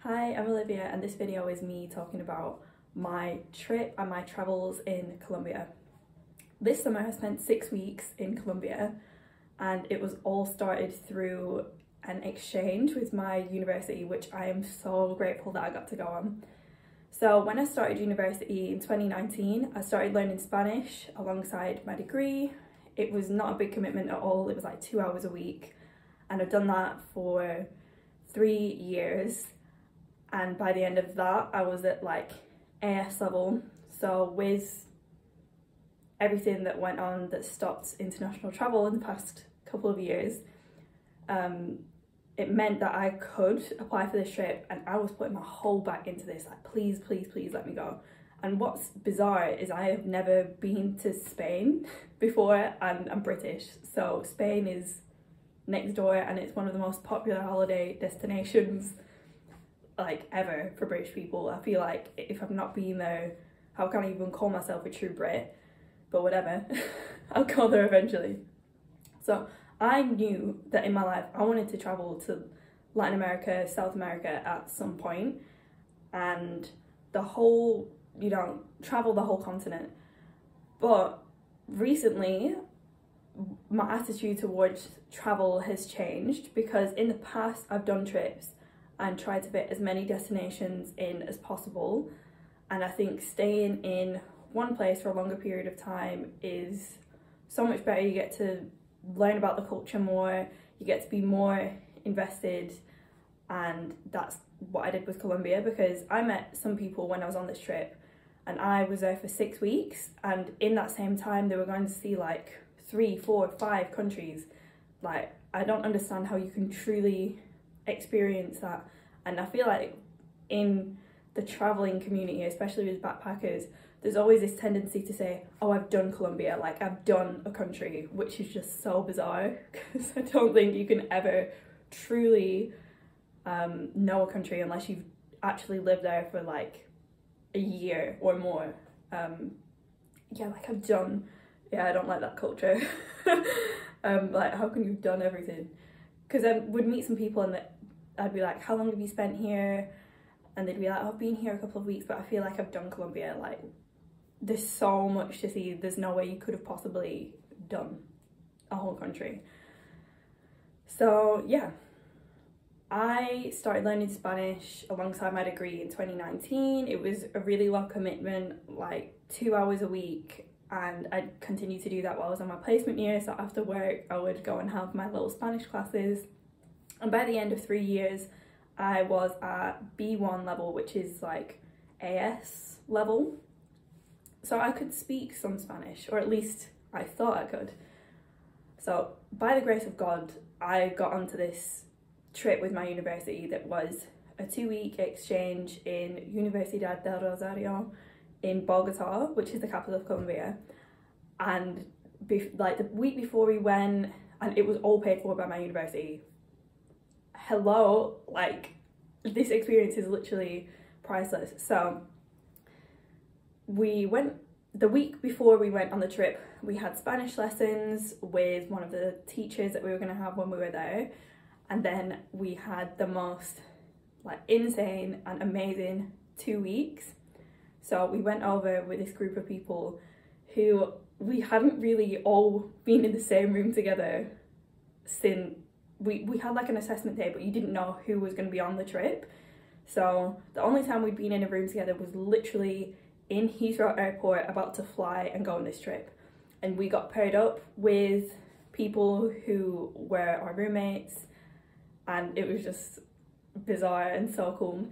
Hi, I'm Olivia and this video is me talking about my trip and my travels in Colombia. This summer I spent 6 weeks in Colombia and it was all started through an exchange with my university, which I am so grateful that I got to go on. So when I started university in 2019, I started learning Spanish alongside my degree. It was not a big commitment at all, it was like 2 hours a week, and I've done that for 3 years. And by the end of that, I was at like AS level. So with everything that went on that stopped international travel in the past couple of years, it meant that I could apply for this trip, and I was putting my whole back into this, like please, please, please let me go. And what's bizarre is I have never been to Spain before, and I'm British. So Spain is next door and it's one of the most popular holiday destinations like ever for British people. I feel like if I've not been there, how can I even call myself a true Brit? But whatever, I'll go there eventually. So I knew that in my life I wanted to travel to Latin America, South America at some point, and the whole, travel the whole continent. But recently my attitude towards travel has changed, because in the past I've done trips and tried to fit as many destinations in as possible, and I think staying in one place for a longer period of time is so much better. You get to learn about the culture more, you get to be more invested, and that's what I did with Colombia, because I met some people when I was on this trip and I was there for 6 weeks, and in that same time they were going to see like 3, 4, 5 countries. Like, I don't understand how you can truly experience that. And I feel like in the traveling community, especially with backpackers, there's always this tendency to say, oh, I've done Colombia, like I've done a country, which is just so bizarre, because I don't think you can ever truly know a country unless you've actually lived there for like a year or more. Yeah, like I've done, yeah, I don't like that culture. Like, how can you have done everything? Because I would meet some people and I'd be like, how long have you spent here? And they'd be like, oh, I've been here a couple of weeks, but I feel like I've done Colombia. Like, there's so much to see, there's no way you could have possibly done a whole country. So yeah, I started learning Spanish alongside my degree in 2019. It was a really low commitment, like 2 hours a week, and I'd continue to do that while I was on my placement year. So after work I would go and have my little Spanish classes, and by the end of 3 years I was at B1 level, which is like AS level. So I could speak some Spanish, or at least I thought I could. So by the grace of God, I got onto this trip with my university that was a 2-week exchange in Universidad del Rosario in Bogotá, which is the capital of Colombia. And like the week before we went, and it was all paid for by my university. Hello, like this experience is literally priceless. So we went, the week before we went on the trip, we had Spanish lessons with one of the teachers that we were going to have when we were there, and then we had the most like insane and amazing 2 weeks. So we went over with this group of people who we hadn't really all been in the same room together since we had like an assessment day, but you didn't know who was going to be on the trip. So the only time we'd been in a room together was literally in Heathrow Airport about to fly and go on this trip. And we got paired up with people who were our roommates, and it was just bizarre and so cool.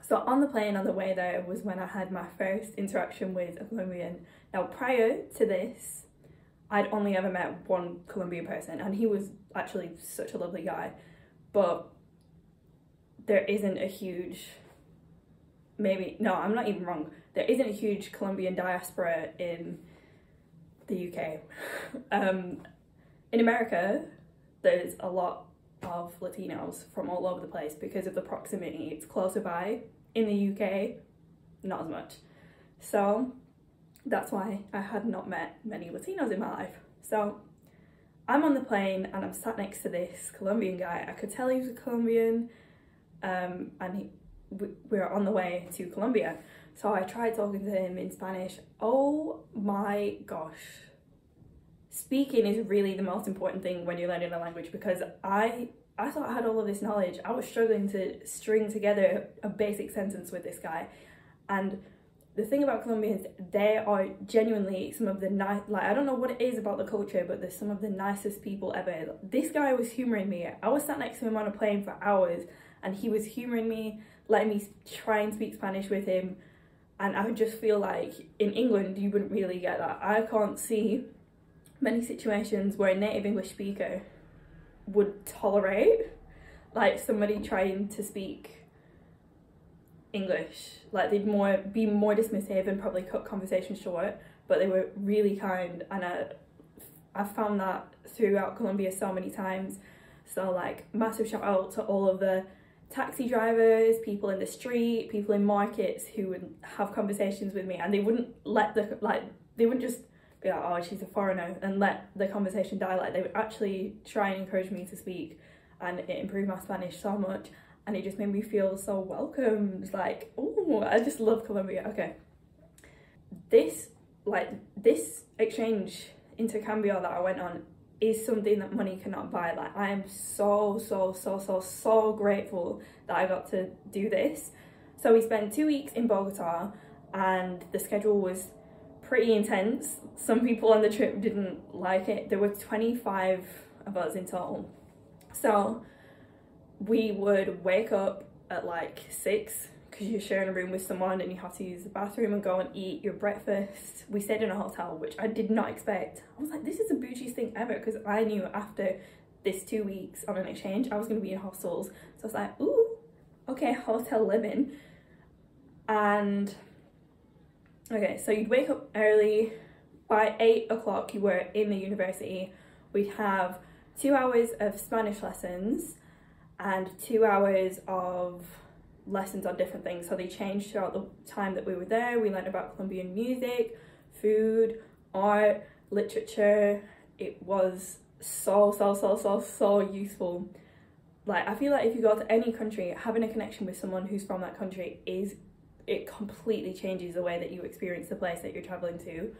So on the plane on the way there was when I had my first interaction with a Colombian. Now prior to this, I'd only ever met one Colombian person, and he was actually such a lovely guy, but there isn't a huge, I'm not even wrong, there isn't a huge Colombian diaspora in the UK. In America, there's a lot of Latinos from all over the place because of the proximity, it's closer by. In the UK, not as much. So that's why I had not met many Latinos in my life. So I'm on the plane and I'm sat next to this Colombian guy. I could tell he was a Colombian, and we're on the way to Colombia. So I tried talking to him in Spanish. Oh my gosh. Speaking is really the most important thing when you're learning a language, because I thought I had all of this knowledge. I was struggling to string together a basic sentence with this guy. And the thing about Colombians, they are genuinely some of the nice, like, I don't know what it is about the culture, but they're some of the nicest people ever. This guy was humouring me. I was sat next to him on a plane for hours and he was humouring me, letting me try and speak Spanish with him. And I would just feel like in England, you wouldn't really get that. I can't see many situations where a native English speaker would tolerate like somebody trying to speak English. Like, they'd be more dismissive and probably cut conversations short, but they were really kind. And I found that throughout Colombia so many times. So like, massive shout out to all of the taxi drivers, people in the street, people in markets who would have conversations with me, and they wouldn't they wouldn't just be like, oh, she's a foreigner, and let the conversation die. Like, they would actually try and encourage me to speak, and it improved my Spanish so much, and it just made me feel so welcomed. Like, oh, I just love Colombia. Okay, this exchange intercambio that I went on is something that money cannot buy. Like, I am so grateful that I got to do this. So we spent 2 weeks in Bogotá, and the schedule was pretty intense. Some people on the trip didn't like it. There were 25 of us in total. So we would wake up at like 6, because you're sharing a room with someone and you have to use the bathroom and go and eat your breakfast. We stayed in a hotel, which I did not expect. I was like, this is the bougiest thing ever, because I knew after this 2 weeks on an exchange, I was going to be in hostels. So I was like, ooh, okay, hotel living. And okay, so you'd wake up early. By 8 o'clock, you were in the university. We'd have 2 hours of Spanish lessons and 2 hours of lessons on different things. So they changed throughout the time that we were there. We learned about Colombian music, food, art, literature. It was so useful. Like, I feel like if you go to any country, having a connection with someone who's from that country it completely changes the way that you experience the place that you're traveling to.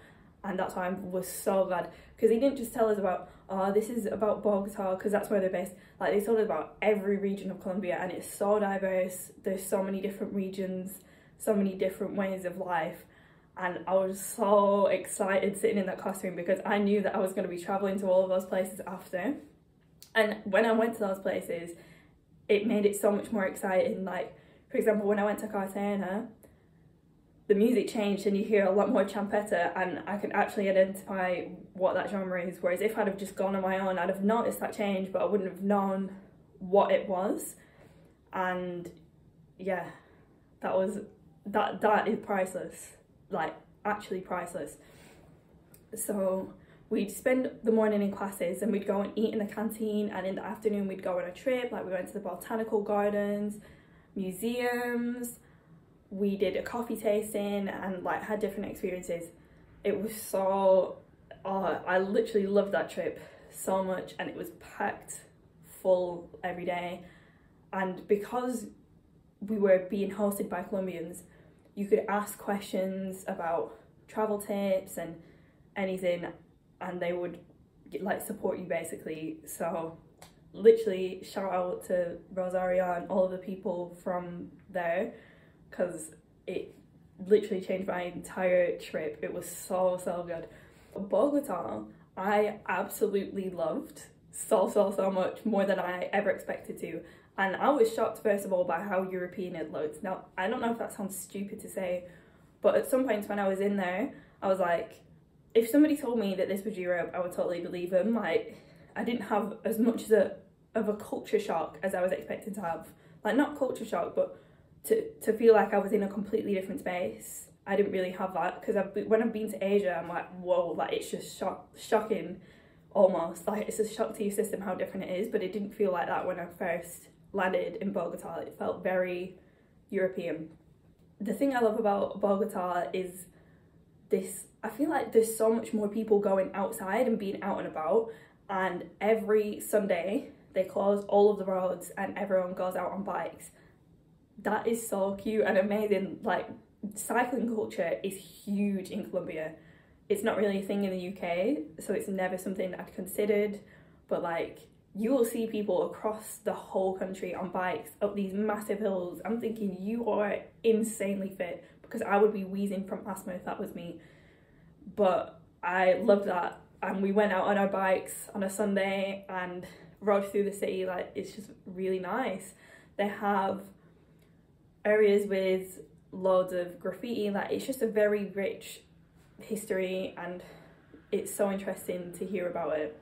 And that's why I was so glad, because they didn't just tell us about, oh, this is about Bogotá, because that's where they're based. Like, they told us about every region of Colombia, and it's so diverse. There's so many different regions, so many different ways of life. And I was so excited sitting in that classroom, because I knew that I was going to be traveling to all of those places after. And when I went to those places, it made it so much more exciting. Like, for example, when I went to Cartagena, the music changed and you hear a lot more champeta, and I can actually identify what that genre is. Whereas if I'd have just gone on my own, I'd have noticed that change, but I wouldn't have known what it was. And yeah, that is priceless. Like, actually priceless. So we'd spend the morning in classes, and we'd go and eat in the canteen, and in the afternoon we'd go on a trip. Like, we went to the botanical gardens, museums, we did a coffee tasting, and like had different experiences. It was so, I literally loved that trip so much, and it was packed full every day. And because we were being hosted by Colombians, you could ask questions about travel tips and anything, and they would like support you basically. So literally shout out to Rosario and all of the people from there, because it literally changed my entire trip. It was so good. Bogotá, I absolutely loved so much, more than I ever expected to. And I was shocked, first of all, by how European it looked. Now, I don't know if that sounds stupid to say, but at some points when I was in there, I was like, if somebody told me that this was Europe, I would totally believe them. Like, I didn't have as much of a culture shock as I was expecting to have. Like, not culture shock, but to feel like I was in a completely different space. I didn't really have that, because when I've been to Asia, I'm like, whoa, like, it's just shocking almost. Like, it's a shock to your system how different it is, but it didn't feel like that when I first landed in Bogotá. It felt very European. The thing I love about Bogotá is this, I feel like there's so much more people going outside and being out and about, and every Sunday they close all of the roads and everyone goes out on bikes. that is so cute and amazing. Like, cycling culture is huge in Colombia. It's not really a thing in the UK, so it's never something I'd considered, but like, you will see people across the whole country on bikes up these massive hills. I'm thinking, you are insanely fit, because I would be wheezing from asthma if that was me. But I loved that, and we went out on our bikes on a Sunday and rode through the city. Like, it's just really nice. They have areas with loads of graffiti. Like, it's just a very rich history, and it's so interesting to hear about it.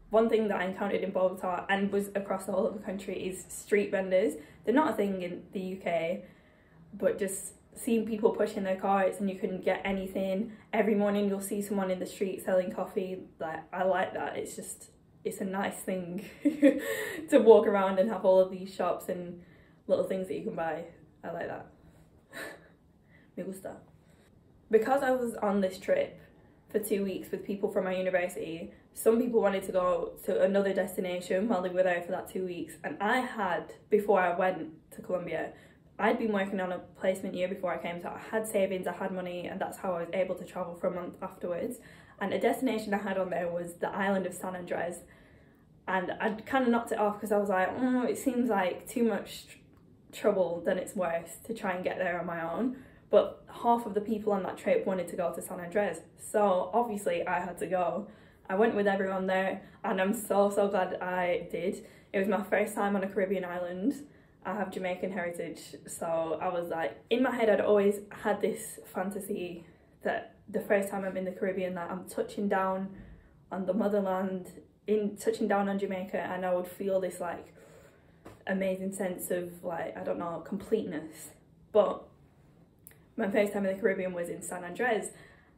One thing that I encountered in Bogotá and was across the whole of the country is street vendors. They're not a thing in the UK, but just seeing people pushing their carts and you can get anything. Every morning you'll see someone in the street selling coffee. Like, I like that. It's a nice thing to walk around and have all of these shops and little things that you can buy. I like that. Me gusta. Because I was on this trip for 2 weeks with people from my university, some people wanted to go to another destination while they were there for that 2 weeks. And I had, before I went to Colombia, I'd been working on a placement year before I came, so I had savings, I had money, and that's how I was able to travel for a month afterwards. And a destination I had on there was the island of San Andres. And I'd kind of knocked it off because I was like, it seems like too much trouble than it's worth to try and get there on my own. But half of the people on that trip wanted to go to San Andres, so obviously I had to go. I went with everyone there, and I'm so glad I did. It was my first time on a Caribbean island. I have Jamaican heritage, so I was like, in my head I'd always had this fantasy that the first time I'm in the Caribbean, that I'm touching down on the motherland, touching down on Jamaica, and I would feel this like amazing sense of, like, I don't know, completeness. But my first time in the Caribbean was in San Andres,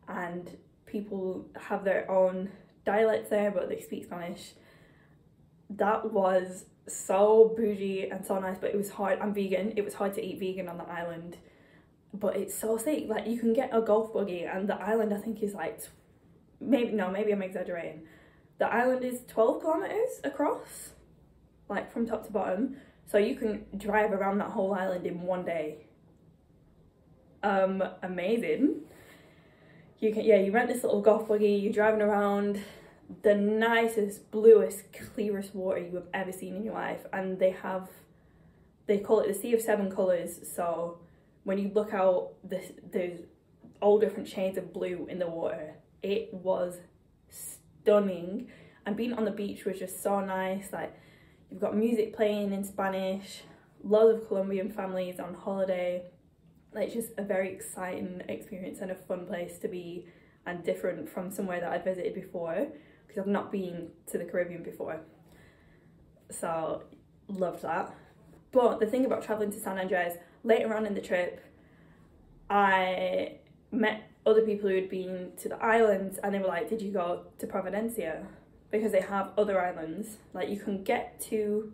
and people have their own dialects there, but they speak Spanish. That was so bougie and so nice, but it was hard. I'm vegan. It was hard to eat vegan on the island, but it's so sick. Like, you can get a golf buggy, and the island, I think, is like, maybe I'm exaggerating. The island is 12 kilometers across, like from top to bottom, so you can drive around that whole island in one day. Amazing. You rent this little golf buggy, you're driving around, the nicest, bluest, clearest water you have ever seen in your life, and they call it the Sea of Seven Colours. So when you look out, there's all different shades of blue in the water. It was stunning, and being on the beach was just so nice. Like, you've got music playing in Spanish, loads of Colombian families on holiday. Like, it's just a very exciting experience and a fun place to be, and different from somewhere that I'd visited before, because I've not been to the Caribbean before. So, loved that. But the thing about travelling to San Andres, later on in the trip, I met other people who had been to the islands, and they were like, did you go to Providencia? Because they have other islands. Like, you can get to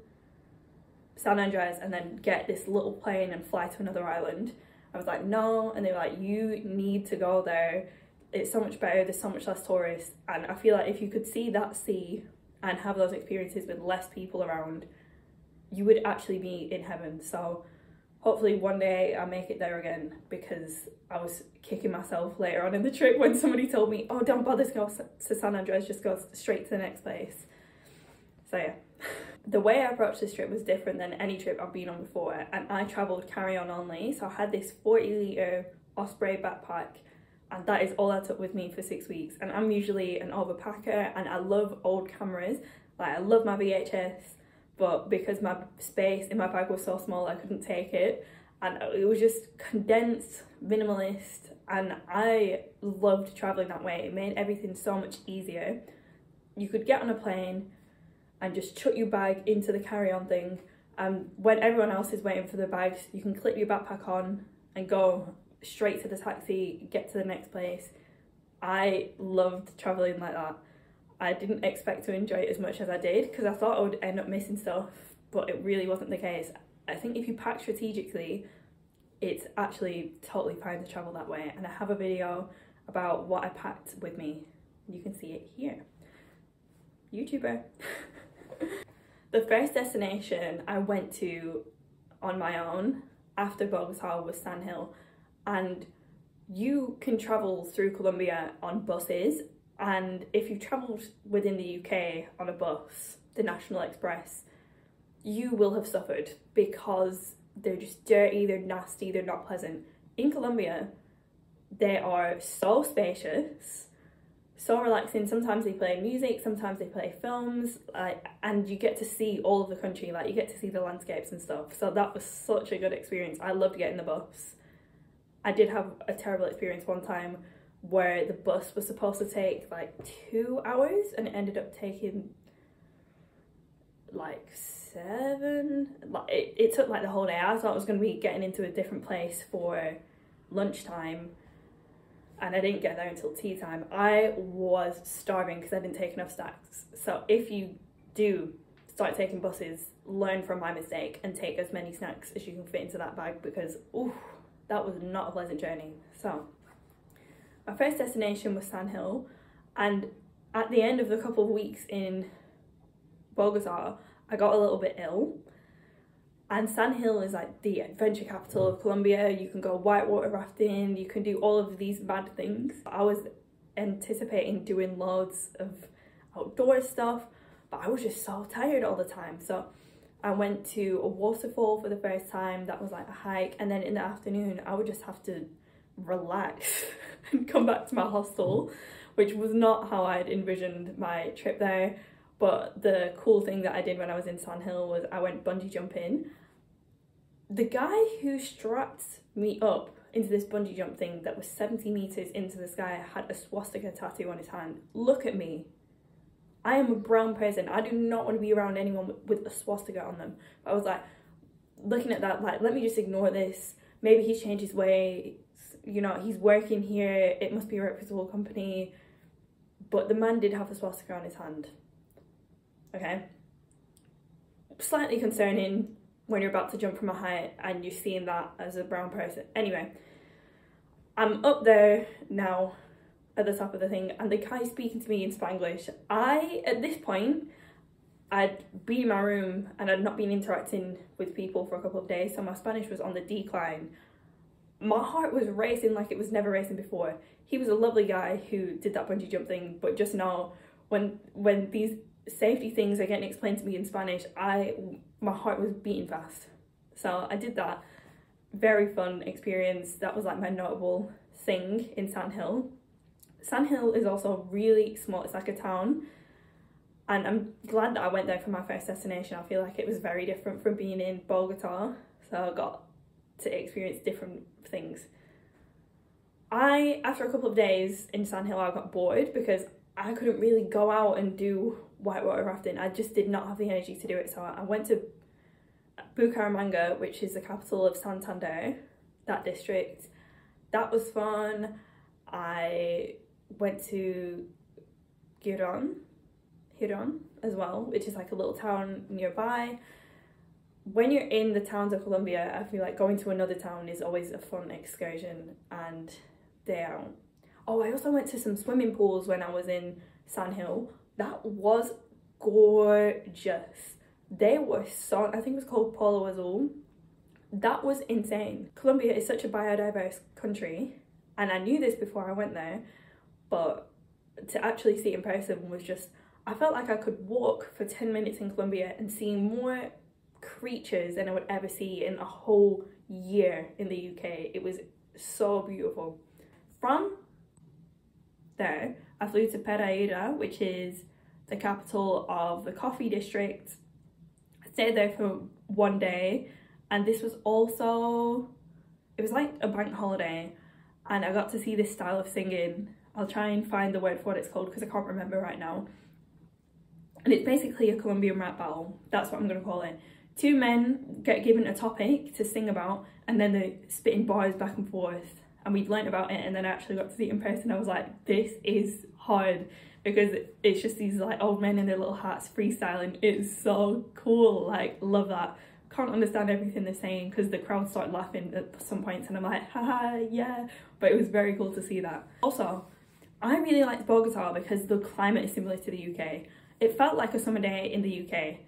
San Andres and then get this little plane and fly to another island. I was like, no, and they were like, you need to go there. It's so much better, there's so much less tourists. And I feel like if you could see that sea and have those experiences with less people around, you would actually be in heaven. So hopefully one day I'll make it there again, because I was kicking myself later on in the trip when somebody told me, oh, don't bother to go to San Andres, just go straight to the next place. So yeah. The way I approached this trip was different than any trip I've been on before, and I travelled carry-on only. So I had this 40-litre Osprey backpack, and that is all I took with me for 6 weeks. And I'm usually an overpacker, and I love old cameras. Like, I love my VHS, but because my space in my bag was so small, I couldn't take it. And it was just condensed, minimalist, and I loved travelling that way. It made everything so much easier. You could get on a plane and just chuck your bag into the carry-on thing, and when everyone else is waiting for their bags, you can clip your backpack on and go straight to the taxi, get to the next place. I loved travelling like that. I didn't expect to enjoy it as much as I did, because I thought I would end up missing stuff, but it really wasn't the case. I think if you pack strategically, it's actually totally fine to travel that way, and I have a video about what I packed with me. You can see it here. YouTuber. The first destination I went to on my own after Bogotá was San Hill, and you can travel through Colombia on buses, and if you travelled within the UK on a bus, the National Express, you will have suffered because they're just dirty, they're nasty, they're not pleasant. In Colombia, they are so spacious, so relaxing. Sometimes they play music, sometimes they play films, and you get to see all of the country, like you get to see the landscapes and stuff. So that was such a good experience. I loved getting the bus. I did have a terrible experience one time where the bus was supposed to take like 2 hours and it ended up taking like 7. Like it took like the whole day. I thought I was going to be getting into a different place for lunchtime, and I didn't get there until tea time. I was starving because I didn't take enough snacks. So if you do start taking buses, learn from my mistake and take as many snacks as you can fit into that bag, because ooh, that was not a pleasant journey. So my first destination was San Hill, and at the end of the couple of weeks in Bogotá, I got a little bit ill. And San Hill is like the adventure capital of Colombia. You can go whitewater rafting, you can do all of these mad things. I was anticipating doing loads of outdoor stuff, but I was just so tired all the time. So I went to a waterfall for the first time. That was like a hike, and then in the afternoon I would just have to relax and come back to my hostel, which was not how I'd envisioned my trip there. But the cool thing that I did when I was in San Hill was I went bungee jumping. The guy who strapped me up into this bungee jump thing that was 70 meters into the sky had a swastika tattoo on his hand. Look at me. I am a brown person. I do not want to be around anyone with a swastika on them. But I was like, looking at that, like, let me just ignore this. Maybe he's changed his ways. You know, he's working here. It must be a reputable company. But the man did have a swastika on his hand. Okay. Slightly concerning when you're about to jump from a height and you're seeing that as a brown person. Anyway, I'm up there now at the top of the thing, and the guy's speaking to me in Spanglish. At this point, I'd been in my room and I'd not been interacting with people for a couple of days, so my Spanish was on the decline. My heart was racing like it was never racing before. He was a lovely guy who did that bungee jump thing, but just now, when these safety things are getting explained to me in Spanish, my heart was beating fast. So I did that. Very fun experience. That was like my notable thing in San Hill. San Hill is also really small. It's like a town, and I'm glad that I went there for my first destination. I feel like it was very different from being in Bogotá, so I got to experience different things. After a couple of days in San Hill, I got bored because I couldn't really go out and do whitewater rafting. I just did not have the energy to do it. So I went to Bucaramanga, which is the capital of Santander, that district. That was fun. I went to Giron as well, which is like a little town nearby. When you're in the towns of Colombia, I feel like going to another town is always a fun excursion, and oh, I also went to some swimming pools when I was in San Hill. That was gorgeous. They were so, I think it was called Polo Azul. That was insane. Colombia is such a biodiverse country, and I knew this before I went there, but to actually see it in person was just, I felt like I could walk for 10 minutes in Colombia and see more creatures than I would ever see in a whole year in the UK. It was so beautiful. From there, I flew to Pereira, which is the capital of the coffee district. I stayed there for one day, and this was also, it was like a bank holiday, and I got to see this style of singing. I'll try and find the word for what it's called because I can't remember right now. And it's basically a Colombian rap battle. That's what I'm going to call it. Two men get given a topic to sing about, and then they're spitting bars back and forth. And we'd learnt about it, and then I actually got to see it in person. I was like, this is hard, because it's just these like old men in their little hats freestyling. It's so cool. Like, love that. Can't understand everything they're saying because the crowd started laughing at some points, and I'm like, haha, yeah. But it was very cool to see that. Also, I really liked Bogotá because the climate is similar to the UK. It felt like a summer day in the UK.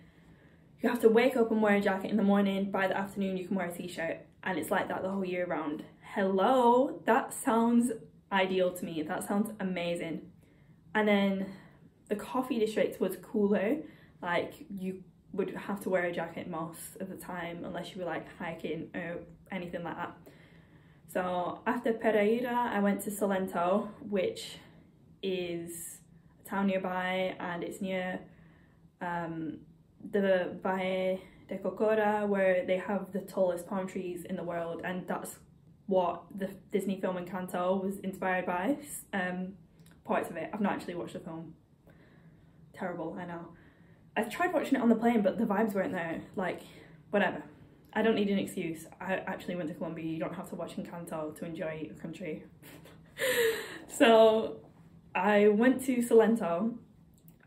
You have to wake up and wear a jacket in the morning. By the afternoon, you can wear a t-shirt. and it's like that the whole year round. Hello, that sounds ideal to me. That sounds amazing. And then the coffee district was cooler. Like, you would have to wear a jacket most of the time unless you were like hiking or anything like that. So after Pereira, I went to Salento, which is a town nearby, and it's near the Valle de Cocora, where they have the tallest palm trees in the world, and that's what the Disney film Encanto was inspired by. Parts of it. I've not actually watched the film. Terrible, I know. I tried watching it on the plane, but the vibes weren't there. Like, whatever. I don't need an excuse. I actually went to Colombia. You don't have to watch Encanto to enjoy your country. So I went to Salento.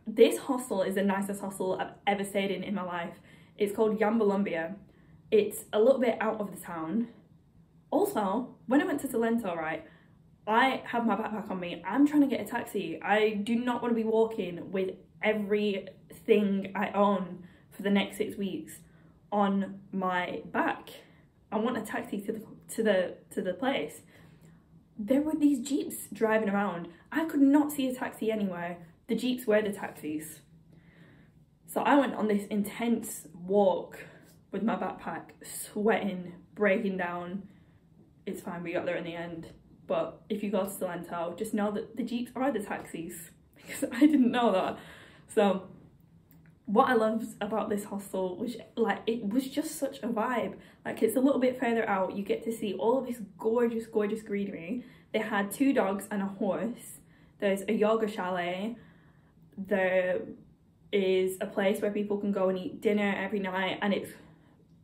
This hostel is the nicest hostel I've ever stayed in my life. It's called Yambolumbia. It's a little bit out of the town. Also, when I went to Salento, right, I have my backpack on me. I'm trying to get a taxi. I do not want to be walking with everything I own for the next 6 weeks on my back. I want a taxi to the place. There were these jeeps driving around. I could not see a taxi anywhere. The jeeps were the taxis. So I went on this intense walk with my backpack, sweating, breaking down. It's fine, we got there in the end. But if you go to Salento, just know that the jeeps are the taxis, because I didn't know that. So what I loved about this hostel was, like, it was just such a vibe. Like, it's a little bit further out. You get to see all of this gorgeous, gorgeous greenery. They had 2 dogs and a horse. There's a yoga chalet. There is a place where people can go and eat dinner every night, and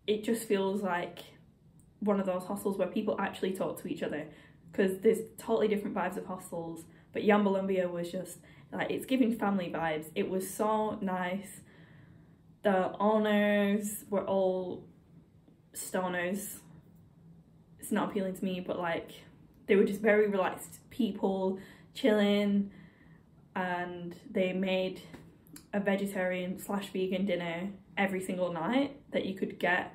it just feels like one of those hostels where people actually talk to each other, because there's totally different vibes of hostels. But Yambolumbia was just like, it's giving family vibes. It was so nice. The owners were all stoners. It's not appealing to me, but like, they were just very relaxed people, chilling, and they made a vegetarian/vegan dinner every single night that you could get,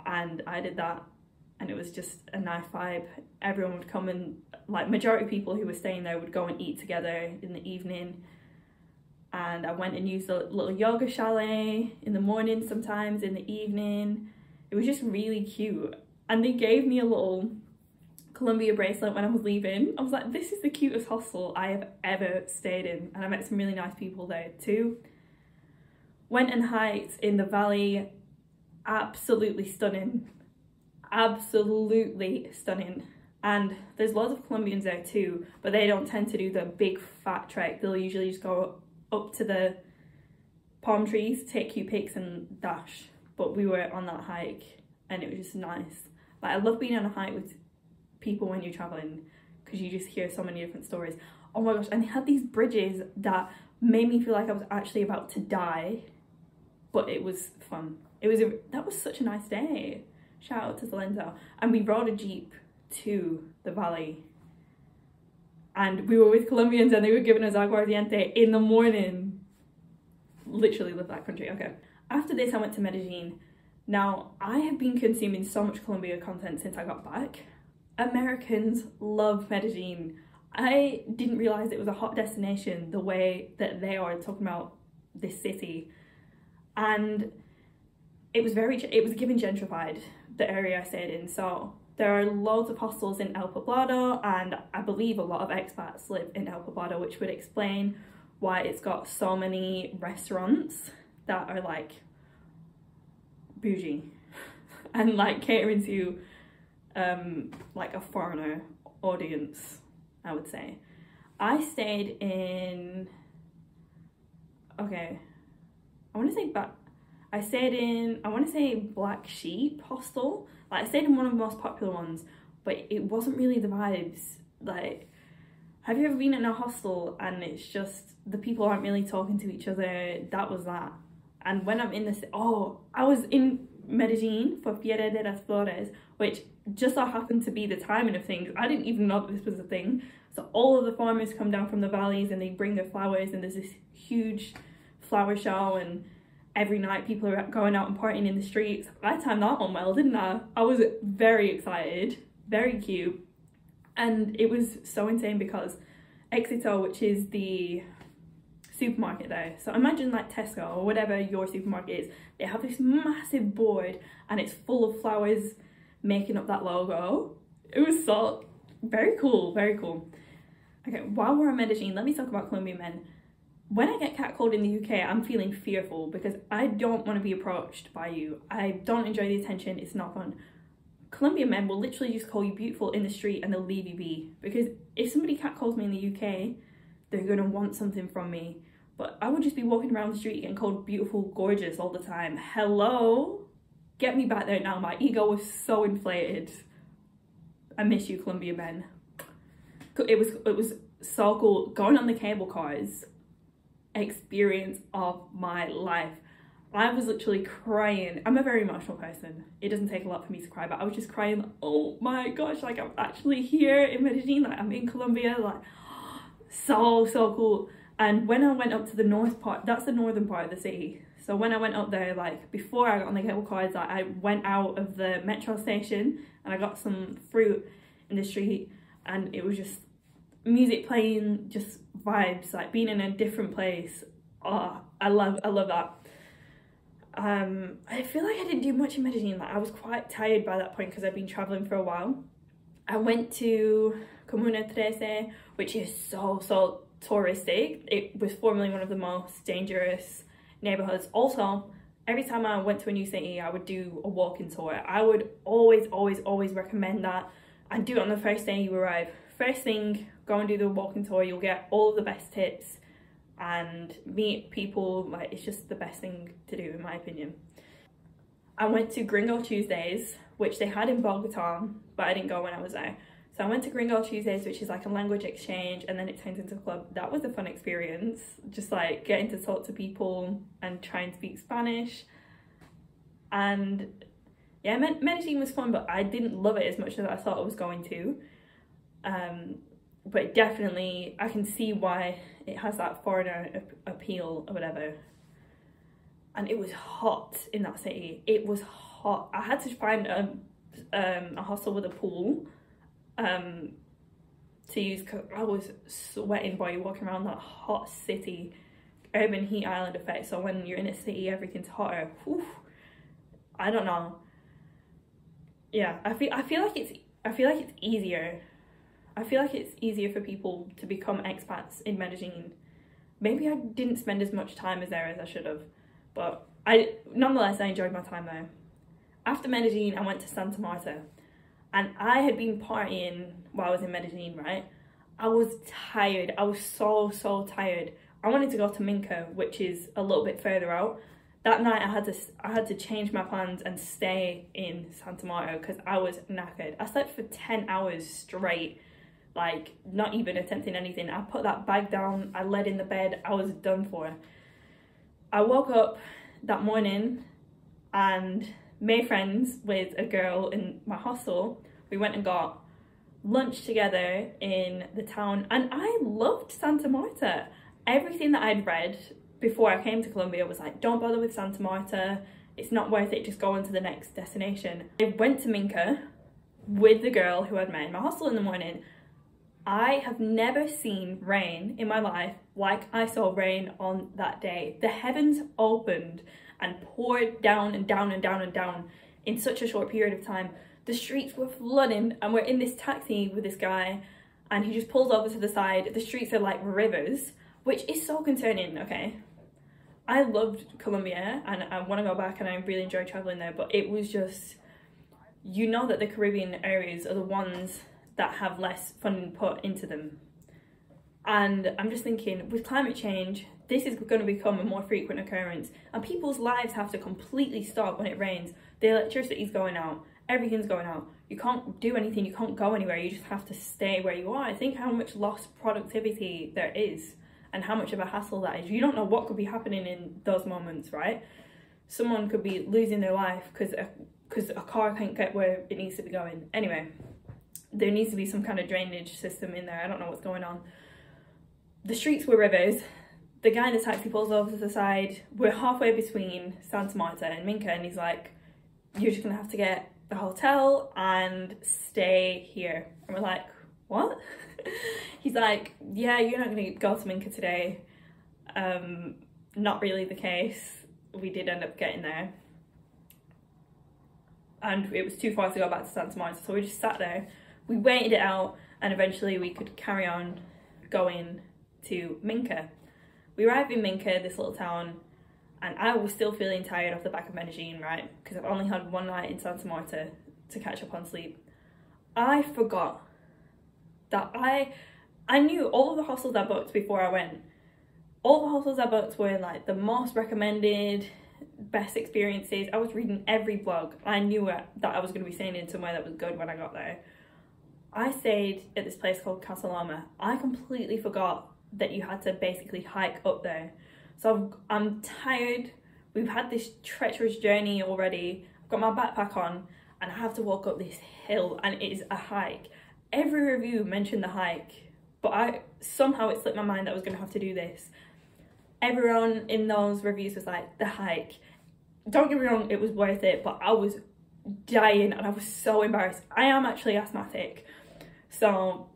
and I did that, and it was just a nice vibe. Everyone would come, and like, majority of people who were staying there would go and eat together in the evening. And I went and used a little yoga chalet in the morning, sometimes in the evening. It was just really cute. And they gave me a little Colombia bracelet when I was leaving. I was like, this is the cutest hostel I have ever stayed in. And I met some really nice people there too. Went and hiked in the valley. Absolutely stunning. Absolutely stunning. And there's lots of Colombians there too, but they don't tend to do the big fat trek. They'll usually just go up to the palm trees, take few pics and dash. But we were on that hike and it was just nice. Like, I love being on a hike with people when you're traveling, because you just hear so many different stories. Oh my gosh, and they had these bridges that made me feel like I was actually about to die, but it was fun. That was such a nice day. Shout out to Salento. And we rode a jeep to the valley, and we were with Colombians, and they were giving us aguardiente in the morning. Literally love that country. Okay, after this I went to Medellin. Now, I have been consuming so much Colombia content since I got back. Americans love Medellin. I didn't realize it was a hot destination the way that they are talking about this city, and it was given gentrified, the area I stayed in. So there are loads of hostels in El Poblado, and I believe a lot of expats live in El Poblado, which would explain why it's got so many restaurants that are like bougie and like catering to like a foreigner audience, I would say. I stayed in, okay, I want to say Black Sheep Hostel. Like, I stayed in one of the most popular ones, but it wasn't really the vibes. Like, have you ever been in a hostel and it's just the people aren't really talking to each other? That was that. And when I'm in this, I was in Medellin for Feria de las Flores, which just so happened to be the timing of things. I didn't even know that this was a thing. So all of the farmers come down from the valleys and they bring their flowers, and there's this huge flower show, and every night people are going out and partying in the streets. I timed that on well, didn't I? I was very excited, very cute. And it was so insane because Éxito, which is the supermarket there, so imagine like Tesco or whatever your supermarket is, they have this massive board and it's full of flowers making up that logo. It was so very cool, very cool. Okay, while we're on Medellin, let me talk about Colombian men. When I get catcalled in the UK, I'm feeling fearful because I don't want to be approached by you. I don't enjoy the attention, it's not fun. Colombian men will literally just call you beautiful in the street and they'll leave you be, because if somebody catcalls me in the UK, they're going to want something from me. But I would just be walking around the street getting called beautiful, gorgeous all the time. Hello? Get me back there now. My ego was so inflated. I miss you, Colombian men. It was so cool. Going on the cable cars, experience of my life. I was literally crying. I'm a very emotional person. It doesn't take a lot for me to cry, but I was just crying. Oh my gosh, like I'm actually here in Medellin, like I'm in Colombia, like so cool. And when I went up to the north part, that's the northern part of the city. So when I went up there, like before I got on the cable cars, like, I went out of the metro station and I got some fruit in the street, and it was just music playing, just vibes, like being in a different place. Oh, I love that. I feel like I didn't do much in Medellin. Like I was quite tired by that point because I've been traveling for a while. I went to Comuna 13, which is so touristic. It was formerly one of the most dangerous neighborhoods. Also, every time I went to a new city, I would do a walking tour. I would always recommend that, and do it on the first day you arrive. First thing, go and do the walking tour. You'll get all of the best tips and meet people. Like, it's just the best thing to do in my opinion. I went to Gringo Tuesdays, which they had in Bogotá, but I didn't go when I was there. So I went to Gringo Tuesdays, which is like a language exchange, and then it turns into a club. That was a fun experience, just like getting to talk to people and try and speak Spanish. And yeah, Medellin was fun, but I didn't love it as much as I thought I was going to. But definitely I can see why it has that foreigner appeal or whatever. And it was hot in that city. It was hot. I had to find a hostel with a pool to use, because I was sweating while you're walking around that hot city. Urban heat island effect. So when you're in a city, everything's hotter. Whew. I don't know. Yeah, I feel like it's easier. I feel like it's easier for people to become expats in Medellin. Maybe I didn't spend as much time there as I should have, but nonetheless I enjoyed my time there. After Medellin, I went to Santa Marta, and I had been partying while I was in Medellin, right? I was tired. I was so tired. I wanted to go to Minca, which is a little bit further out. That night I had to change my plans and stay in Santa Marta because I was knackered. I slept for 10 hours straight, like not even attempting anything. I put that bag down, I laid in the bed, I was done for. I woke up that morning and made friends with a girl in my hostel. We went and got lunch together in the town, and I loved Santa Marta. Everything that I'd read before I came to Colombia was like, don't bother with Santa Marta, it's not worth it, just go on to the next destination. I went to Minca with the girl who I'd met in my hostel in the morning. I have never seen rain in my life like I saw rain on that day. The heavens opened and poured down and down and down and down in such a short period of time. The streets were flooding, and we're in this taxi with this guy and he just pulls over to the side. The streets are like rivers, which is so concerning, okay? I loved Colombia and I want to go back, and I really enjoyed traveling there, but it was just, you know that the Caribbean areas are the ones that have less funding put into them. And I'm just thinking, with climate change, this is going to become a more frequent occurrence, and people's lives have to completely stop when it rains. The electricity's going out, everything's going out. You can't do anything, you can't go anywhere, you just have to stay where you are. I think how much lost productivity there is and how much of a hassle that is. You don't know what could be happening in those moments, right? Someone could be losing their life because a car can't get where it needs to be going. Anyway, there needs to be some kind of drainage system in there. I don't know what's going on. The streets were rivers. the guy in the taxi pulls over to the side. We're halfway between Santa Marta and Minca, and he's like, you're just gonna have to get the hotel and stay here. And we're like, what? He's like, yeah, you're not gonna go to Minca today. Not really the case. We did end up getting there, and it was too far to go back to Santa Marta, so we just sat there. We waited it out, and eventually we could carry on going to Minca. We arrived in Minca, this little town, and I was still feeling tired off the back of Medellin, right? Because I've only had one night in Santa Marta to catch up on sleep. I forgot that I knew all of the hostels I booked before I went. All the hostels I booked were like the most recommended, best experiences. I was reading every blog. I knew that I was going to be staying in somewhere that was good when I got there. I stayed at this place called Casa Loma. I completely forgot that you had to basically hike up there. So I'm tired. We've had this treacherous journey already. I've got my backpack on and I have to walk up this hill, and it is a hike. Every review mentioned the hike, but somehow it slipped my mind that I was going to have to do this. Everyone in those reviews was like, the hike. Don't get me wrong, it was worth it, but I was dying and I was so embarrassed. I am actually asthmatic, so,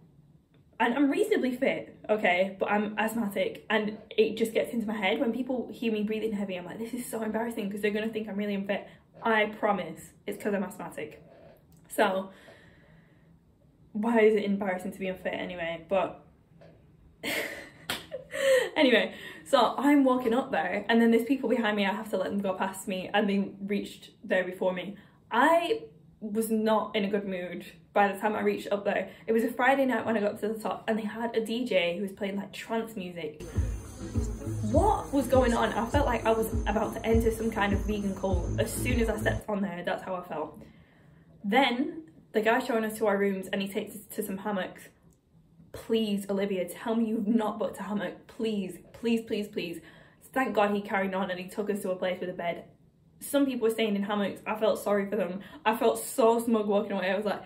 and I'm reasonably fit, okay, but I'm asthmatic, and it just gets into my head. When people hear me breathing heavy, I'm like, this is so embarrassing because they're going to think I'm really unfit. I promise it's because I'm asthmatic. So why is it embarrassing to be unfit anyway? But anyway, so I'm walking up there, and then there's people behind me. I have to let them go past me, and they reached there before me. I was not in a good mood by the time I reached up there. It was a Friday night when I got to the top, and they had a DJ who was playing like trance music. What was going on? I felt like I was about to enter some kind of vegan cult. As soon as I stepped on there, that's how I felt. Then the guy showing us to our rooms, and he takes us to some hammocks. Please, Olivia, tell me you've not booked a hammock. Please, please, please, please. Thank God he carried on and he took us to a place with a bed. Some people were staying in hammocks. I felt sorry for them. I felt so smug walking away. I was like,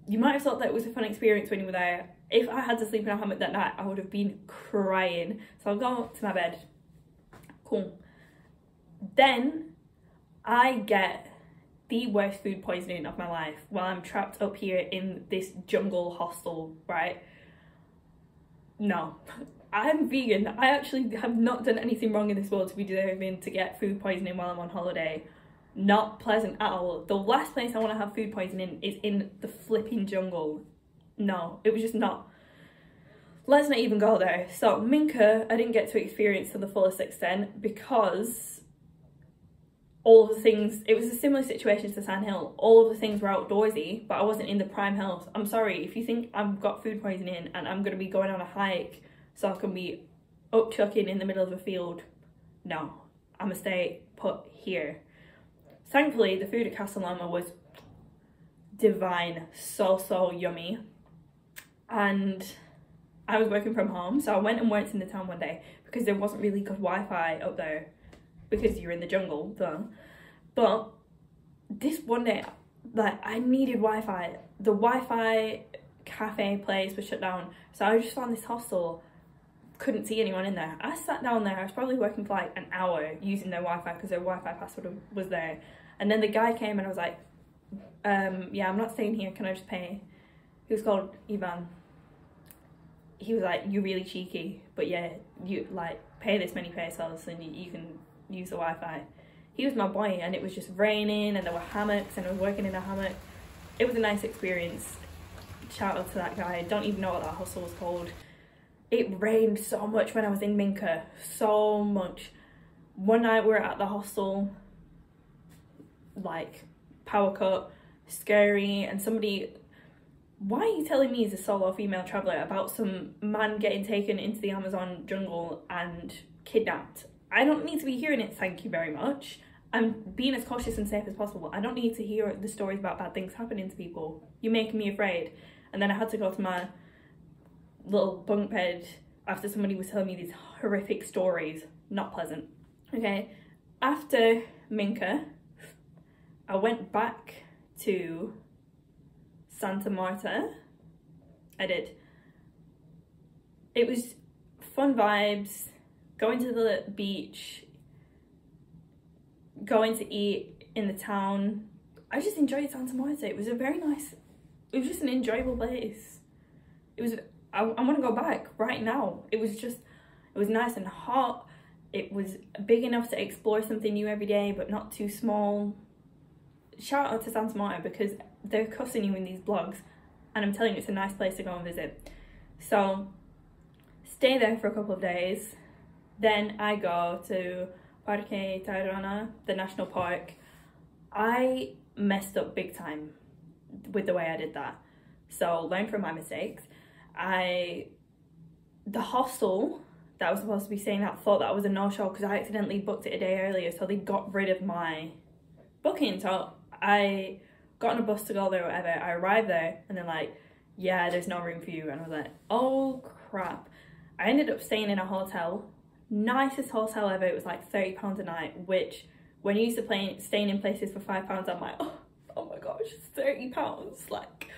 you might have thought that it was a fun experience when you were there. If I had to sleep in a hammock that night, I would have been crying. So I'll go to my bed. Cool. Then I get the worst food poisoning of my life while I'm trapped up here in this jungle hostel, right? No, I'm vegan. I actually have not done anything wrong in this world to be deserving to get food poisoning while I'm on holiday. Not pleasant at all. The last place I want to have food poisoning is in the flipping jungle. No, it was just not. Let's not even go there. So Minca, I didn't get to experience to the fullest extent because all of the things, it was a similar situation to Sand Hill. All of the things were outdoorsy, but I wasn't in the prime health. I'm sorry, if you think I've got food poisoning and I'm going to be going on a hike so I can be up chucking in the middle of a field, no, I'm going to stay put here. Thankfully, the food at Casa Loma was divine, so yummy. And I was working from home, so I went and worked in the town one day because there wasn't really good Wi-Fi up there because you're in the jungle, duh. But this one day, like, I needed Wi-Fi. The Wi-Fi cafe place was shut down, so I just found this hostel. Couldn't see anyone in there. I sat down there. I was probably working for like an hour using their Wi-Fi because their Wi-Fi password was there. And then the guy came and I was like, yeah, I'm not staying here. Can I just pay? He was called Ivan. He was like, you're really cheeky, but yeah, you like pay this many pesos and you can use the Wi-Fi. He was my boy, and it was just raining and there were hammocks and I was working in a hammock. It was a nice experience. Shout out to that guy. I don't even know what that hostel was called. It rained so much when I was in Minca, so much. One night we were at the hostel, like power cut, scary, and somebody, why are you telling me as a solo female traveller about some man getting taken into the Amazon jungle and kidnapped? I don't need to be hearing it, thank you very much. I'm being as cautious and safe as possible. I don't need to hear the stories about bad things happening to people. You're making me afraid. And then I had to go to my little bunk bed after somebody was telling me these horrific stories. Not pleasant. Okay, after Minca, I went back to Santa Marta. I did. It was fun vibes. going to the beach, going to eat in the town. I just enjoyed Santa Marta. It was a very nice, it was just an enjoyable place. It was, I want to go back right now. It was nice and hot. It was big enough to explore something new every day, but not too small. Shout out to Santa Marta, because they're cussing you in these blogs, and I'm telling you, it's a nice place to go and visit. So stay there for a couple of days. Then I go to Parque Tayrona, the national park. I messed up big time with the way I did that. So learn from my mistakes. The hostel that I was supposed to be staying at thought that was a no-show because I accidentally booked it a day earlier, so they got rid of my booking. So I got on a bus to go there or whatever. I arrived there and they're like, yeah, there's no room for you. And I was like, oh crap. I ended up staying in a hotel, nicest hotel ever. It was like £30 a night, which when you used to staying in places for £5, I'm like, oh my gosh, £30. Like,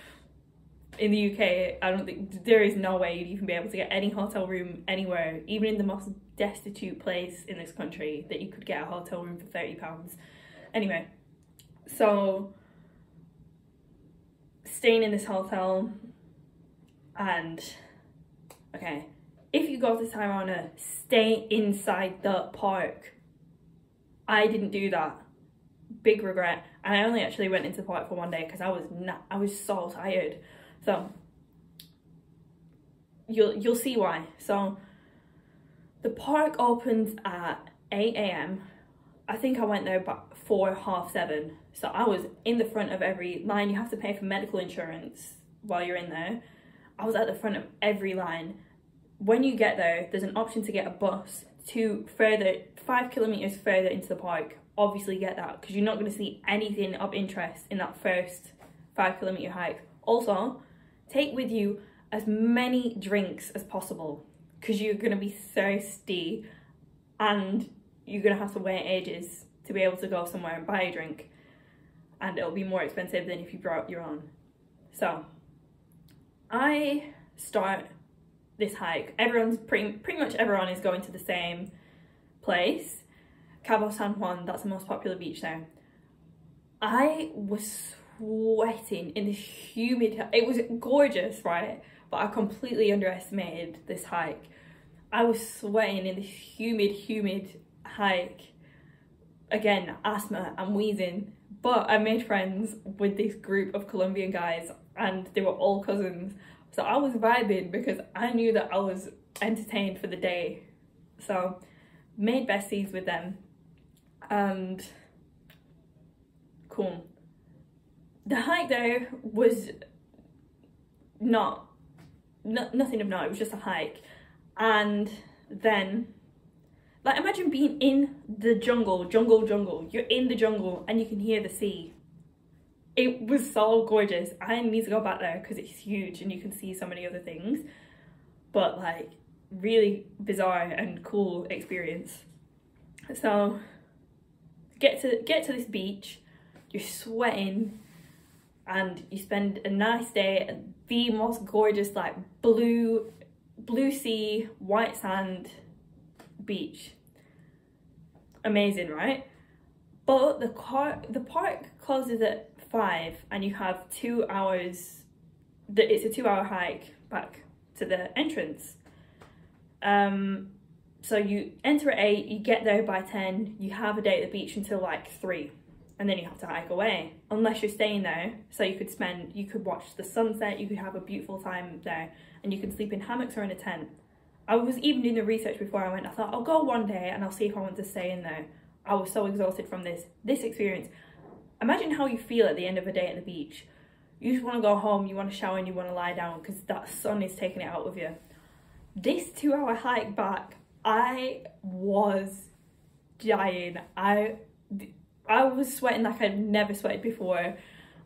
in the UK, I don't think, there is no way you'd even be able to get any hotel room anywhere, even in the most destitute place in this country, that you could get a hotel room for £30. Anyway, so staying in this hotel, and okay, if you go to Tayrona, stay inside the park. I didn't do that. Big regret. And I only actually went into the park for one day because I was so tired. So you'll see why. So the park opens at 8 AM. I think I went there about 6:30. So I was in the front of every line. You have to pay for medical insurance while you're in there. I was at the front of every line. When you get there, there's an option to get a bus to 5 kilometers further into the park. Obviously get that, because you're not going to see anything of interest in that first 5 kilometer hike. Also, take with you as many drinks as possible, because you're going to be thirsty and you're going to have to wait ages to be able to go somewhere and buy a drink, and it'll be more expensive than if you brought your own. So I start this hike. Everyone's pretty much everyone is going to the same place, Cabo San Juan. That's the most popular beach there. I was sweating in this humid, it was gorgeous, right? But I completely underestimated this hike. I was sweating in this humid hike. Again, asthma and wheezing. But I made friends with this group of Colombian guys, and they were all cousins. So I was vibing because I knew that I was entertained for the day. So made besties with them, and cool. The hike there was nothing of note. It was just a hike. And then, like, imagine being in the jungle. You're in the jungle and you can hear the sea. It was so gorgeous. I need to go back there because it's huge and you can see so many other things. But like, really bizarre and cool experience. So get to this beach, you're sweating, and you spend a nice day at the most gorgeous, like, blue sea, white sand beach. Amazing, right? But the park closes at 5 and you have 2 hours. It's a 2-hour hike back to the entrance. So you enter at 8, you get there by 10, you have a day at the beach until like 3, and then you have to hike away, unless you're staying there. So you could watch the sunset, you could have a beautiful time there, and you can sleep in hammocks or in a tent. I was even doing the research before I went. I thought, I'll go one day and I'll see if I want to stay in there. I was so exhausted from this experience. Imagine how you feel at the end of a day at the beach. You just want to go home, you want to shower, and you want to lie down because that sun is taking it out of you. This 2-hour hike back, I was dying. I was sweating like I'd never sweated before,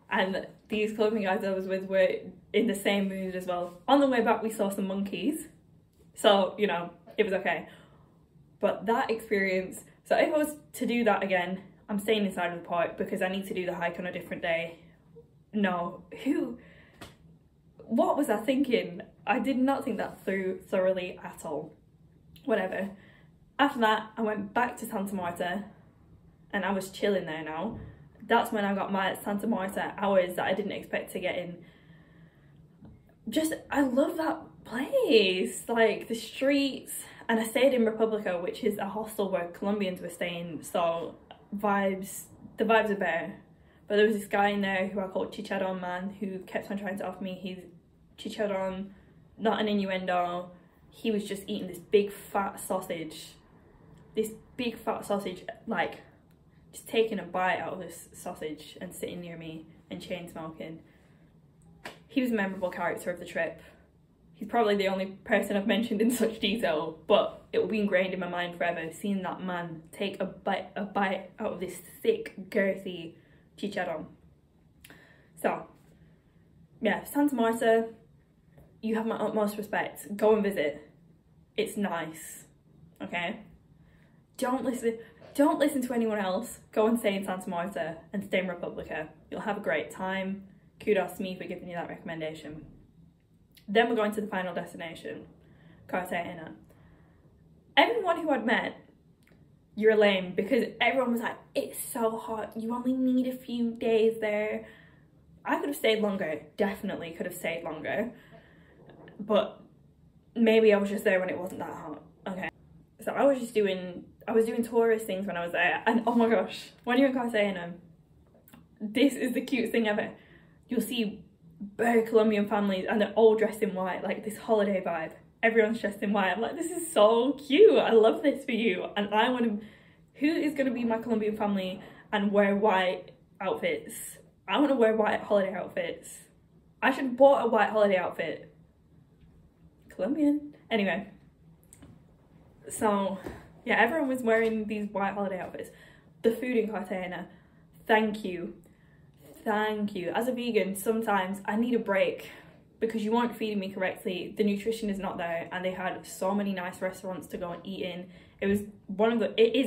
and these Colombian guys I was with were in the same mood as well. On the way back we saw some monkeys, so you know, it was okay. But that experience, so if I was to do that again, I'm staying inside of the park because I need to do the hike on a different day. No, what was I thinking? I did not think that through thoroughly at all. Whatever. After that, I went back to Santa Marta and I was chilling there now. That's when I got my Santa Marta hours that I didn't expect to get in. Just, I love that place, like the streets. And I stayed in Republica, which is a hostel where Colombians were staying, so the vibes are better. But there was this guy in there who I called Chicharron Man, who kept on trying to offer me his chicharron, not an innuendo. He was just eating this big fat sausage, like just taking a bite out of this sausage and sitting near me and chain smoking. He was a memorable character of the trip. He's probably the only person I've mentioned in such detail, but it will be ingrained in my mind forever, seeing that man take a bite out of this thick, girthy chicharron. So, yeah, Santa Marta, you have my utmost respect. Go and visit. It's nice, okay? Don't listen to anyone else. Go and stay in Santa Marta and stay in Republica. You'll have a great time. Kudos to me for giving you that recommendation. Then we're going to the final destination, Cartagena. Everyone who I'd met, you're lame, because everyone was like, it's so hot, you only need a few days there. I could have stayed longer, definitely could have stayed longer, but maybe I was just there when it wasn't that hot. Okay, so I was doing tourist things when I was there, and oh my gosh, when you're in Cartagena, this is the cutest thing ever. You'll see bare Colombian families and they're all dressed in white, like this holiday vibe. Everyone's dressed in white. I'm like, this is so cute. I love this for you. And I want to, who is going to be my Colombian family and wear white outfits? I want to wear white holiday outfits. I should have bought a white holiday outfit. Colombian. Anyway. So, yeah, everyone was wearing these white holiday outfits. The food in Cartagena, thank you. Thank you. As a vegan, sometimes I need a break because you weren't feeding me correctly. The nutrition is not there, and they had so many nice restaurants to go and eat in. It is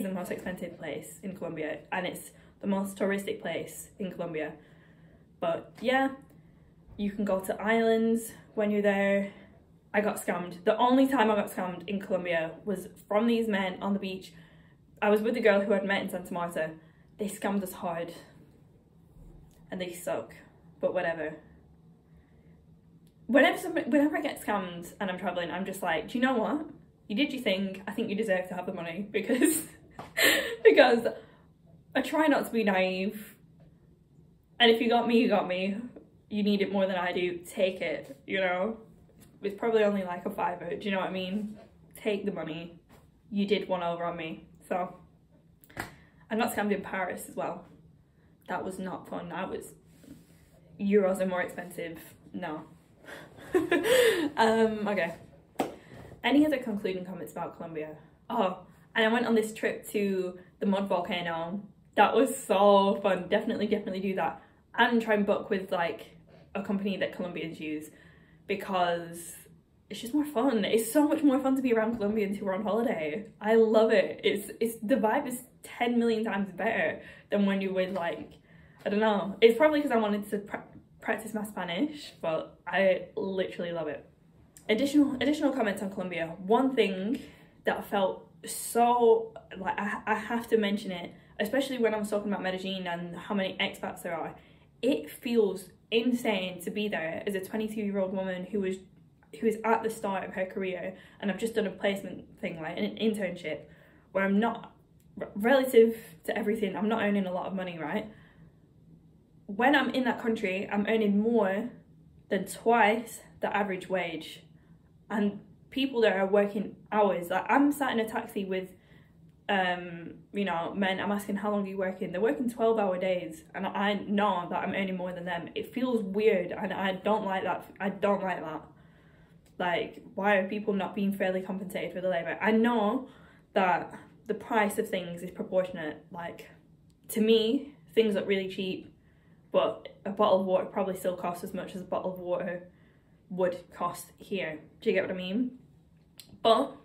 the most expensive place in Colombia, and it's the most touristic place in Colombia. But yeah, you can go to islands when you're there. I got scammed. The only time I got scammed in Colombia was from these men on the beach. I was with a girl who I'd met in Santa Marta. They scammed us hard. And they suck, but whatever. Whenever I get scammed and I'm traveling, I'm just like, do you know what? You did your thing. I think you deserve to have the money because I try not to be naive. And if you got me, you got me. You need it more than I do. Take it, you know? It's probably only like a $5, do you know what I mean? Take the money. You did one over on me. So, I got scammed in Paris as well. That was not fun. Euros are more expensive. No. Okay. Any other concluding comments about Colombia? Oh, and I went on this trip to the mud volcano. That was so fun. Definitely do that. And try and book with like a company that Colombians use because it's just more fun. It's so much more fun to be around Colombians who are on holiday. I love it. It's the vibe is 10 million times better than when you're with like, I don't know. It's probably because I wanted to practice my Spanish, but I literally love it. Additional comments on Colombia. One thing that I felt so, like, I have to mention it, especially when I was talking about Medellin and how many expats there are. It feels insane to be there as a 22-year-old woman who is at the start of her career, and I've just done a placement thing, like an internship, where I'm not, relative to everything, I'm not earning a lot of money, right? When I'm in that country, I'm earning more than twice the average wage. And people that are working hours, like I'm sat in a taxi with, you know, men, I'm asking how long are you working? They're working 12-hour days, and I know that I'm earning more than them. It feels weird, and I don't like that. I don't like that. Like, why are people not being fairly compensated for the labour? I know that the price of things is proportionate. Like, to me, things look really cheap, but a bottle of water probably still costs as much as a bottle of water would cost here. Do you get what I mean? But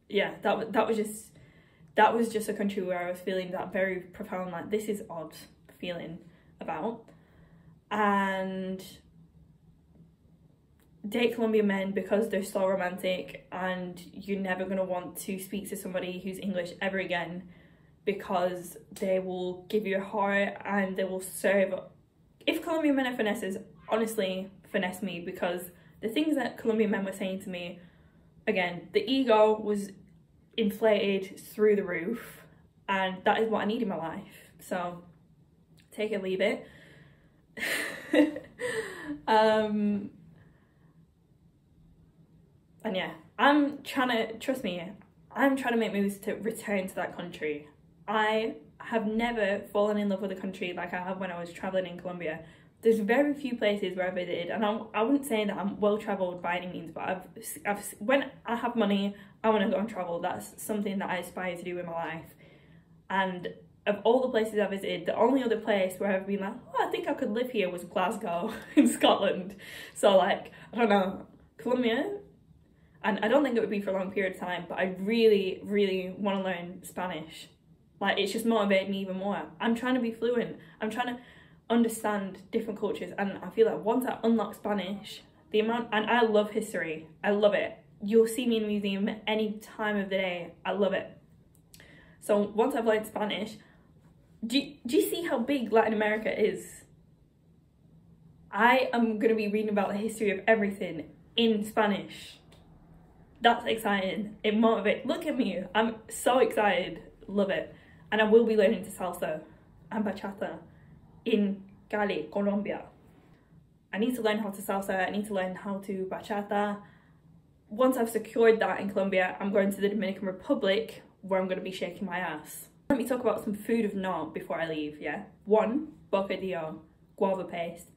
yeah, that was just a country where I was feeling that very profound, like, this is odd feeling about. And date Colombian men because they're so romantic, and you're never going to want to speak to somebody who's English ever again, because they will give you a heart and they will serve. If Colombian men are finesses, honestly, finesse me, because the things that Colombian men were saying to me, again, the ego was inflated through the roof, and that is what I need in my life. So take it, leave it. And yeah, I'm trying to, trust me, I'm trying to make moves to return to that country. I have never fallen in love with a country like I have when I was traveling in Colombia. There's very few places where I visited, and I wouldn't say that I'm well traveled by any means, but when I have money, I want to go and travel. That's something that I aspire to do in my life. And of all the places I visited, the only other place where I've been like, oh, I think I could live here, was Glasgow in Scotland. So like, I don't know, Colombia, and I don't think it would be for a long period of time, but I really, really want to learn Spanish. Like, it's just motivated me even more. I'm trying to be fluent. I'm trying to understand different cultures, and I feel like once I unlock Spanish, and I love history, I love it. You'll see me in a museum any time of the day. I love it. So once I've learned Spanish, do you see how big Latin America is? I am going to be reading about the history of everything in Spanish. That's exciting. It motivates. Look at me. I'm so excited. Love it. And I will be learning to salsa and bachata in Cali, Colombia. I need to learn how to salsa. I need to learn how to bachata. Once I've secured that in Colombia, I'm going to the Dominican Republic, where I'm going to be shaking my ass. Let me talk about some food of note before I leave, yeah? 1, bocadillo, guava paste.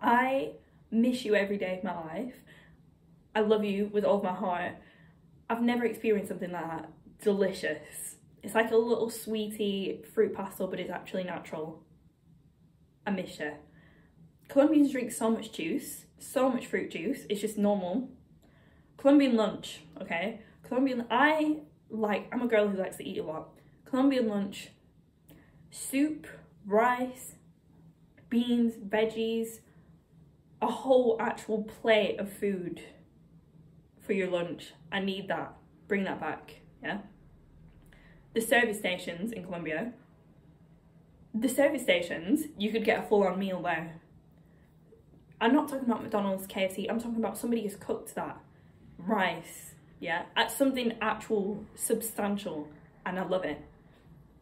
I miss you every day of my life. I love you with all of my heart. I've never experienced something like that. Delicious. It's like a little sweetie fruit pastel, but it's actually natural. I miss you. Colombians drink so much juice, so much fruit juice. It's just normal. Colombian lunch, okay? I'm a girl who likes to eat a lot. Colombian lunch, soup, rice, beans, veggies, a whole actual plate of food for your lunch. I need that. Bring that back, yeah? The service stations in Colombia, you could get a full-on meal there. I'm not talking about McDonald's, KFC, I'm talking about somebody who's cooked that. Rice, yeah? At something actual, substantial, and I love it.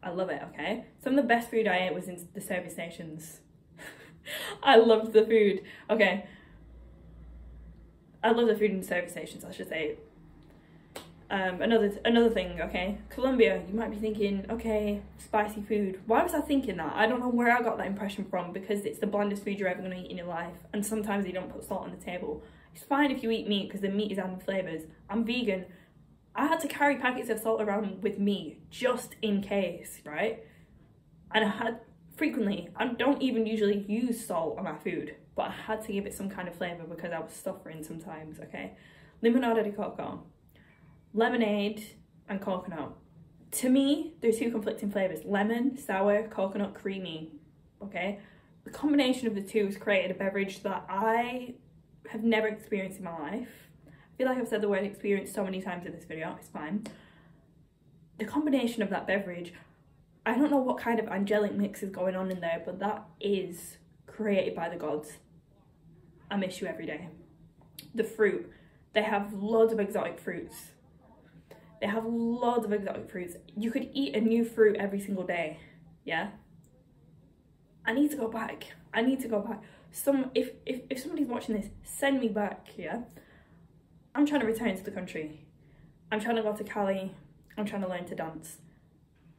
I love it, okay? Some of the best food I ate was in the service stations. I loved the food, okay? I love the food in the service stations, I should say. Another thing, okay? Colombia, you might be thinking, okay, spicy food. Why was I thinking that? I don't know where I got that impression from, because it's the blandest food you're ever going to eat in your life, and sometimes they don't put salt on the table. It's fine if you eat meat, because the meat is adding flavours. I'm vegan. I had to carry packets of salt around with me, just in case, right? And I had, frequently, I don't even usually use salt on my food, but I had to give it some kind of flavour because I was suffering sometimes, okay? Limonada de coco. Lemonade and coconut. To me, there's 2 conflicting flavours. Lemon, sour, coconut, creamy, okay? The combination of the 2 has created a beverage that I have never experienced in my life. I feel like I've said the word experience so many times in this video, it's fine. The combination of that beverage, I don't know what kind of angelic mix is going on in there, but that is created by the gods. I miss you every day. The fruit, they have loads of exotic fruits. You could eat a new fruit every single day, yeah? I need to go back. If somebody's watching this, send me back, yeah? I'm trying to return to the country. I'm trying to go to Cali. I'm trying to learn to dance,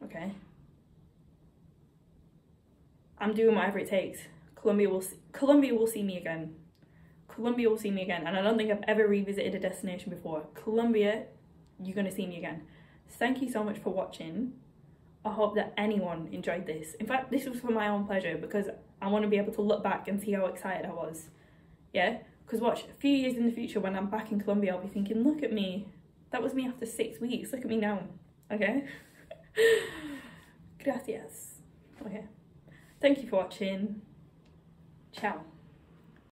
okay? I'm doing whatever it takes. Colombia will see me again. Colombia will see me again, and I don't think I've ever revisited a destination before. Colombia, you're gonna see me again. Thank you so much for watching. I hope that anyone enjoyed this. In fact, this was for my own pleasure, because I want to be able to look back and see how excited I was, yeah? Because watch, a few years in the future when I'm back in Colombia, I'll be thinking, look at me. That was me after 6 weeks. Look at me now, okay? Gracias. Okay. Thank you for watching. Ciao.